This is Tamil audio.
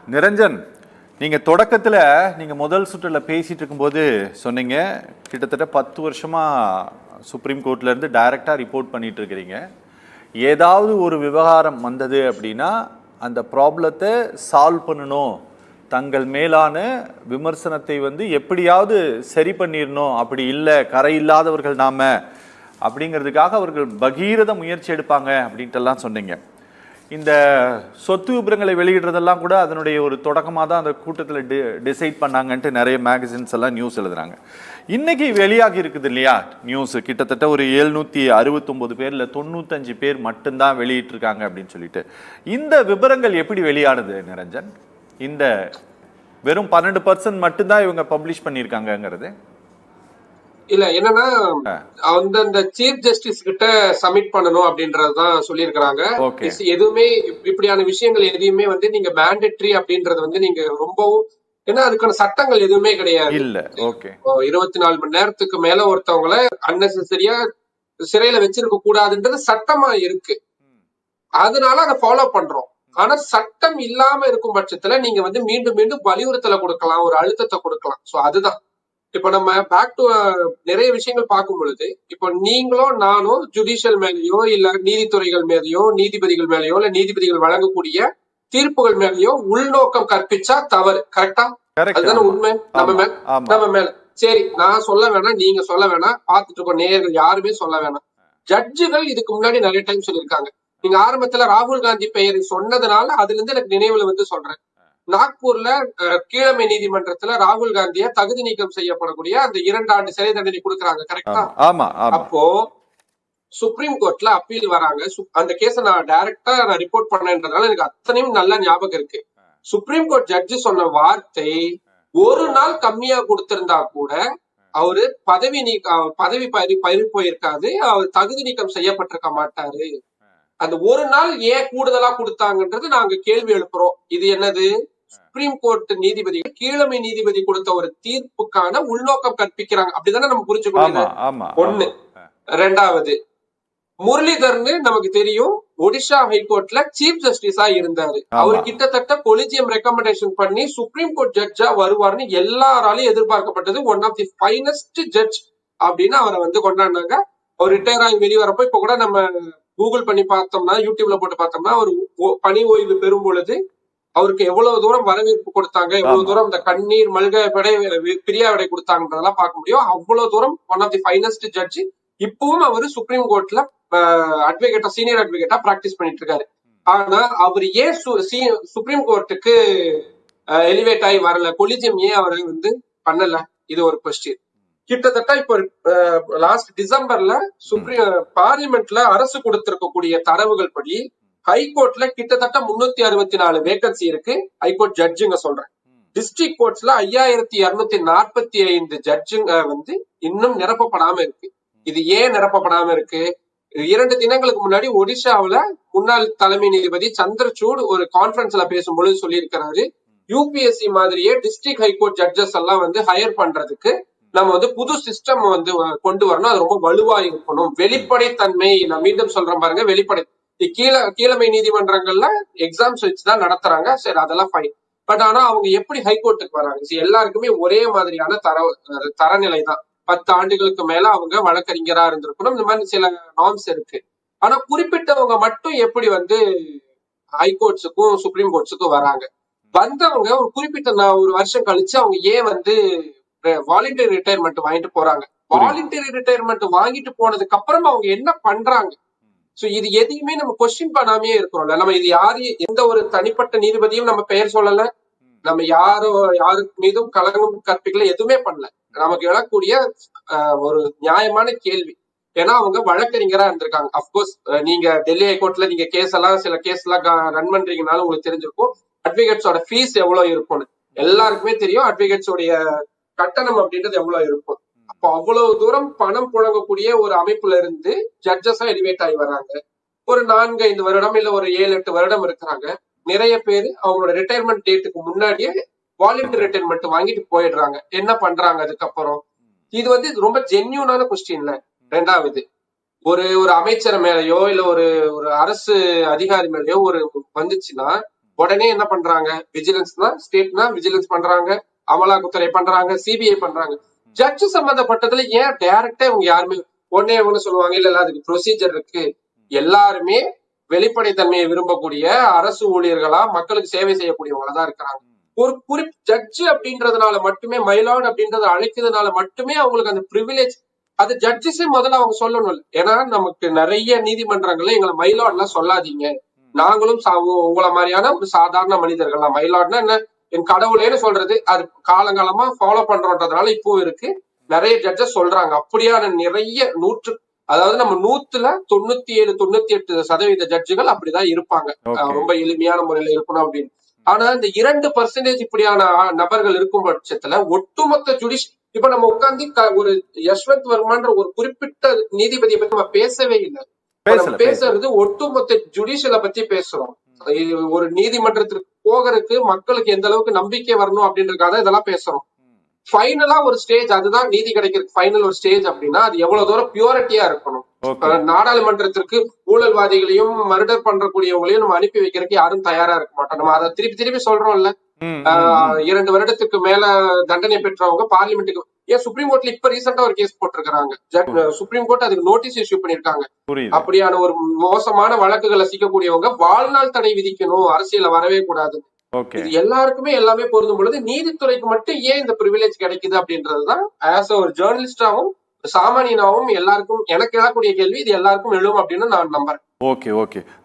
நிரஞ்சன், நீங்க தொடக்கத்துல நீங்க முதல் சுற்றுல பேசிட்டு இருக்கும்போது சொன்னீங்க கிட்டத்தட்ட 10 வருஷமா சுப்ரீம் கோர்ட்ல இருந்து டைரக்டா ரிப்போர்ட் பண்ணிட்டு இருக்கிறீங்க. ஏதாவது ஒரு விவகாரம் வந்தது அப்படின்னா அந்த ப்ராப்ளத்தை சால்வ் பண்ணணும், தங்கள் மேலான விமர்சனத்தை எப்படியாவது சரி பண்ணிடணும், அப்படி இல்லை கரை இல்லாதவர்கள் நாம அப்படிங்கிறதுக்காக அவர்கள் பகீரத முயற்சி எடுப்பாங்க அப்படின்ட்டுலாம் சொன்னீங்க. இந்த சொத்து விபரங்களை வெளியிடுறதெல்லாம் கூட அதனுடைய ஒரு தொடக்கமாக தான் அந்த கூட்டத்தில் டிசைட் பண்ணாங்கன்ட்டு நிறைய மேகசின்ஸ் எல்லாம் நியூஸ் எழுதுறாங்க. இன்னைக்கு வெளியாகி இருக்குது இல்லையா நியூஸ், கிட்டத்தட்ட ஒரு 769 பேர்ல 95 பேர் மட்டும்தான் வெளியிட்டிருக்காங்க அப்படின்னு சொல்லிட்டு. இந்த விபரங்கள் எப்படி வெளியானது நிரஞ்சன்? இந்த வெறும் 12% மட்டும்தான் இவங்க பப்ளிஷ் பண்ணியிருக்காங்கிறது இல்ல. என்னன்னா அந்த சீஃப் ஜஸ்டிஸ் கிட்ட சப்மிட் பண்ணணும் அப்படின்றதுதான் சொல்லியிருக்கிறாங்க. எதுவுமே இப்படியான விஷயங்கள் எதையுமே நீங்க மேண்டேட்டரி அப்படின்றது நீங்க ரொம்பவும், ஏன்னா அதுக்கான சட்டங்கள் எதுவுமே கிடையாது. இல்ல. 24 மணி நேரத்துக்கு மேல ஒருத்தவங்களை அன்னெசரியா சிறையில வச்சிருக்க கூடாதுன்றது சட்டமா இருக்கு. அதனால அதை ஃபாலோ பண்றோம். ஆனா சட்டம் இல்லாம இருக்கும் பட்சத்துல நீங்க மீண்டும் மீண்டும் வலியுறுத்தலை கொடுக்கலாம், ஒரு அழுத்தத்தை கொடுக்கலாம். சோ அதுதான் இப்ப நம்ம பேக் டு நிறைய விஷயங்கள் பார்க்கும் பொழுது, இப்ப நீங்களோ நானோ ஜுடிஷியல் மேலேயோ இல்ல நீதித்துறைகள் மேலேயோ நீதிபதிகள் மேலேயோ இல்ல நீதிபதிகள் வழங்கக்கூடிய தீர்ப்புகள் மேலேயோ உள்நோக்கம் கற்பிச்சா தவறு. கரெக்டா? அதுதானே உண்மை. நம்ம மேல சரி, நான் சொல்ல வேணாம், நீங்க சொல்ல வேணாம், பார்த்துட்டு இருக்க நேயர்கள் யாருமே சொல்ல வேணாம். ஜட்ஜுகள் இதுக்கு முன்னாடி நிறைய டைம் சொல்லியிருக்காங்க. நீங்க ஆரம்பத்துல ராகுல் காந்தி பெயரை சொன்னதுனால அதுல இருந்து எனக்கு நினைவுல சொல்றேன். நாக்பூர்ல கீழமை நீதிமன்றத்துல ராகுல் காந்திய தகுதி நீக்கம் செய்யப்படக்கூடிய அந்த 2 ஆண்டு சிறை தண்டனை கொடுக்கறாங்க. கரெக்டா? அப்போ சுப்ரீம் கோர்ட்ல அப்பீல் வராங்க. அந்த கேஸ நான் டைரக்டா ரிப்போர்ட் பண்ணேன்றதுனால எனக்கு அத்தனையும் நல்ல ஞாபகம் இருக்கு. சுப்ரீம் கோர்ட் ஜட்ஜி சொன்ன வார்த்தை, ஒரு நாள் கம்மியா கொடுத்திருந்தா கூட அவரு பதவி பறி போயிருக்காது, அவர் தகுதி நீக்கம் செய்யப்பட்டிருக்க மாட்டாரு. அந்த ஒரு நாள் ஏன் கூடுதலா கொடுத்தாங்கன்றது நாங்க கேள்வி எழுப்புறோம். இது என்னது? சுப்ரீம் கோர்ட் நீதிபதிகள் கீழமை நீதிபதி கொடுத்த ஒரு தீர்ப்புக்கான உள்நோக்கம் கற்பிக்கிறாங்க. அப்படிதானே நம்ம புரிஞ்சுக்கணும். ஒண்ணு. ரெண்டாவது, முரளிதர்னு நமக்கு தெரியும், ஒடிஷா ஹைகோர்ட்ல சீஃப் ஜஸ்டிஸா இருந்தாரு. அவர் கிட்டத்தட்ட கொலிஜியம் ரெக்கமெண்டேஷன் பண்ணி சுப்ரீம் கோர்ட் ஜட்ஜா வருவார்னு எல்லாராலையும் எதிர்பார்க்கப்பட்டது. One of the finest judge அப்படின்னு அவரை கொண்டாடினாங்க. அவர் ரிட்டையர் ஆகி வெளிவரப்போ இப்ப கூட நம்ம கூகுள் பண்ணி பார்த்தோம்னா, யூடியூப்ல போட்டு பார்த்தோம்னா, அவர் பணி ஓய்வு பெறும் பொழுது அவருக்கு எவ்வளவு தூரம் வரவேற்பு கொடுத்தாங்க, எவ்வளவு தூரம் இந்த கண்ணீர் மல்க பிரியா விடை கொடுத்தாங்கன்றதெல்லாம் பார்க்க முடியும். அவ்வளவு தூரம் one of the finest judge. இப்பவும் அவரு சுப்ரீம் கோர்ட்ல அட்வொகேட்டா, சீனியர் அட்வொகேட்டா பிராக்டிஸ் பண்ணிட்டு இருக்காரு. ஆனா அவர் ஏன் சுப்ரீம் கோர்ட்டுக்கு எலிவேட் ஆகி வரல, கொலிஜியம் ஏன் அவரை பண்ணல? இது ஒரு கொஸ்டின். கிட்டத்தட்ட இப்போ லாஸ்ட் டிசம்பர்ல பார்லிமெண்ட்ல அரசு கொடுத்திருக்கக்கூடிய தரவுகள் படி ஹைகோர்ட்ல கிட்டத்தட்ட 364 வேகன்சி இருக்கு. ஹைகோர்ட் ஜட்ஜுங்க சொல்றேன். டிஸ்ட்ரிக்ட் கோர்ட்ஸ்ல 5245 ஜட்ஜுங்க இன்னும் நிரப்பப்படாம இருக்கு. இது ஏன் நிரப்பப்படாம இருக்கு? 2 தினங்களுக்கு முன்னாடி ஒடிஷாவில முன்னாள் தலைமை நீதிபதி சந்திரசூட் ஒரு கான்பரன்ஸ்ல பேசும்பொழுது சொல்லியிருக்கிறாரு, யூபிஎஸ்சி மாதிரியே டிஸ்ட்ரிக்ட் ஹைகோர்ட் ஜட்ஜஸ் எல்லாம் ஹையர் பண்றதுக்கு நம்ம புது சிஸ்டம் கொண்டு வரணும், அது ரொம்ப வலுவா இருக்கணும், வெளிப்படைத்தன்மை. நான் மீண்டும் சொல்றேன் பாருங்க, வெளிப்படை. கீழமை நீதிமன்றங்கள்ல எக்ஸாம்ஸ் வச்சுதான் நடத்துறாங்க, சரி அதெல்லாம் ஃபைன். பட் ஆனா அவங்க எப்படி ஹைகோர்ட்டுக்கு வராங்க? எல்லாருக்குமே ஒரே மாதிரியான தரநிலை தான். 10 ஆண்டுகளுக்கு மேல அவங்க வழக்கறிஞரா இருந்திருக்கணும், இந்த மாதிரி சில நார்ம்ஸ் இருக்கு. ஆனா குறிப்பிட்டவங்க மட்டும் எப்படி ஹைகோர்ட்ஸுக்கும் சுப்ரீம் கோர்ட்ஸுக்கும் வராங்க? வந்தவங்க ஒரு குறிப்பிட்ட ஒரு வருஷம் கழிச்சு அவங்க ஏன் வாலண்டரி ரிட்டையர்மெண்ட் வாங்கிட்டு போறாங்க? வாலண்டரி ரிட்டையர்மெண்ட் வாங்கிட்டு போனதுக்கு அப்புறம் அவங்க என்ன பண்றாங்க? சோ இது எதையுமே நம்ம கொஸ்டின் பண்ணாமே இருக்கிறோம்ல. நம்ம இது எந்த ஒரு தனிப்பட்ட நீதிபதியும் நம்ம பெயர் சொல்லல, நம்ம யாருக்கு மீதும் கலங்கம் கற்பிக்கல, எதுவுமே பண்ணல. நமக்கு எழக்கூடிய ஒரு நியாயமான கேள்வி. ஏன்னா அவங்க வழக்கறிஞரா இருந்திருக்காங்க. அப்கோர்ஸ் நீங்க டெல்லி ஹைகோர்ட்ல நீங்க சில கேஸ் எல்லாம் ரன் பண்றீங்கனாலும் உங்களுக்கு தெரிஞ்சிருக்கும் அட்வொகேட்ஸோட ஃபீஸ் எவ்வளவு இருக்கும்னு. எல்லாருக்குமே தெரியும் அட்வொகேட்ஸோடைய கட்டணம் அப்படின்றது எவ்வளவு இருக்கும். அப்போ அவ்வளவு தூரம் பணம் புழங்கக்கூடிய ஒரு அமைப்புல இருந்து ஜட்ஜஸா எலிவேட் ஆகி வர்றாங்க. ஒரு 4-5 வருடம் இல்ல ஒரு 7-8 வருடம் இருக்கிறாங்க. நிறைய பேர் அவங்களோட ரிட்டையர்மெண்ட் டேட்டுக்கு முன்னாடியே வாலண்டரி ரிட்டையர்மெண்ட் வாங்கிட்டு போயிடுறாங்க. என்ன பண்றாங்க அதுக்கப்புறம்? இது ரொம்ப ஜென்யூனான கொஸ்டின்ல. ரெண்டாவது, ஒரு அமைச்சர் மேலேயோ இல்ல ஒரு அரசு அதிகாரி மேலேயோ வந்துச்சுன்னா உடனே என்ன பண்றாங்க, விஜிலன்ஸ்னா ஸ்டேட்னா விஜிலன்ஸ் பண்றாங்க, அமலாக்கத்துறை பண்றாங்க, சிபிஐ பண்றாங்க. ஜட்ஜ் சம்பந்தப்பட்டதுல ஏன் டைரக்டா இவங்க யாருமே ஒன்னே ஒண்ணு சொல்லுவாங்க, இல்ல அதுக்கு ப்ரொசீஜர் இருக்கு. எல்லாருமே வெளிப்படைத்தன்மையை விரும்பக்கூடிய அரசு ஊழியர்களா மக்களுக்கு சேவை செய்யக்கூடியவங்களா தான் இருக்கிறாங்க. ஒரு ஜட்ஜ் அப்படின்றதுனால மட்டுமே, மைலார்ட் அப்படின்றத அழைக்கிறதுனால மட்டுமே அவங்களுக்கு அந்த பிரிவிலேஜ், அது ஜட்ஜஸே முதல்ல அவங்க சொல்லணும். ஏன்னா நமக்கு நிறைய நீதிமன்றங்கள்ல எங்களை மைலார்ட் எல்லாம் சொல்லாதீங்க, நாங்களும் உங்களை மாதிரியான சாதாரண மனிதர்கள் தான். மைலார்ட்னா என்ன, என் கடவுளேன்னு சொல்றது, அது காலங்காலமா ஃபாலோ பண்றோன்றதுனால இப்போ இருக்கு. நிறைய ஜட்ஜஸ் சொல்றாங்க. அப்படியான நிறைய அதாவது நம்ம 100ல 97-98% ஜட்ஜுகள் அப்படிதான் இருப்பாங்க. ரொம்ப எளிமையான முறையில இருக்கணும் அப்படின்னு. ஆனா இந்த 2% இப்படியான நபர்கள் இருக்கும் பட்சத்துல ஒட்டுமொத்த இப்ப நம்ம உட்கார்ந்து ஒரு யஷ்வந்த் வர்மான்ற ஒரு குறிப்பிட்ட நீதிபதியை பத்தி நம்ம பேசவே இல்லை. நம்ம பேசுறது ஒட்டுமொத்த ஜுடிஷியலை பத்தி பேசுறோம். ஒரு நீதிமன்றத்திற்கு போகிறதுக்கு மக்களுக்கு எந்த அளவுக்கு நம்பிக்கை வரணும் அப்படின்றதுக்காக இதெல்லாம் பேசுறோம். ஃபைனலா ஒரு ஸ்டேஜ், அதுதான் நீதி கிடைக்கிறதுக்கு ஃபைனல் ஒரு ஸ்டேஜ் அப்படின்னா அது எவ்வளவு தூரம் பியூரிட்டியா இருக்கணும். நாடாளுமன்றத்திற்கு ஊழல்வாதிகளையும் மர்டர் பண்றக்கூடியவங்களையும் நம்ம அனுப்பி வைக்கிறதுக்கு யாரும் தயாரா இருக்க மாட்டோம். நம்ம அதை திருப்பி திருப்பி சொல்றோம்ல. 2 வருடத்துக்கு மேல தண்டனை பெற்றவங்க பார்லிமெண்ட்டுக்கு, ஏன் சுப்ரீம் கோர்ட்ல இப்ப ரீசெண்டா ஒரு கேஸ் போட்டிருக்காங்க. சுப்ரீம் கோர்ட் அதுக்கு நோட்டீஸ் இஷ்யூ பண்ணிருக்காங்க. அப்படியான ஒரு மோசமான வழக்குகளை சிக்கக்கூடியவங்க வாழ்நாள் தடை விதிக்கணும், அரசியல வரவே கூடாது. இது எல்லாருக்குமே எல்லாமே பொருந்தும் பொழுது நீதித்துறைக்கு மட்டும் ஏன் இந்த பிரிவிலேஜ் கிடைக்குது அப்படின்றதுதான் ஆஸ் ஒரு ஜேர்னலிஸ்டாவும் சாமானியனாவும் எல்லாருக்கும் எனக்கு எழக்கூடிய கேள்வி. இது எல்லாருக்கும் எழும் அப்படின்னு நான் நம்புறேன். ஓகே.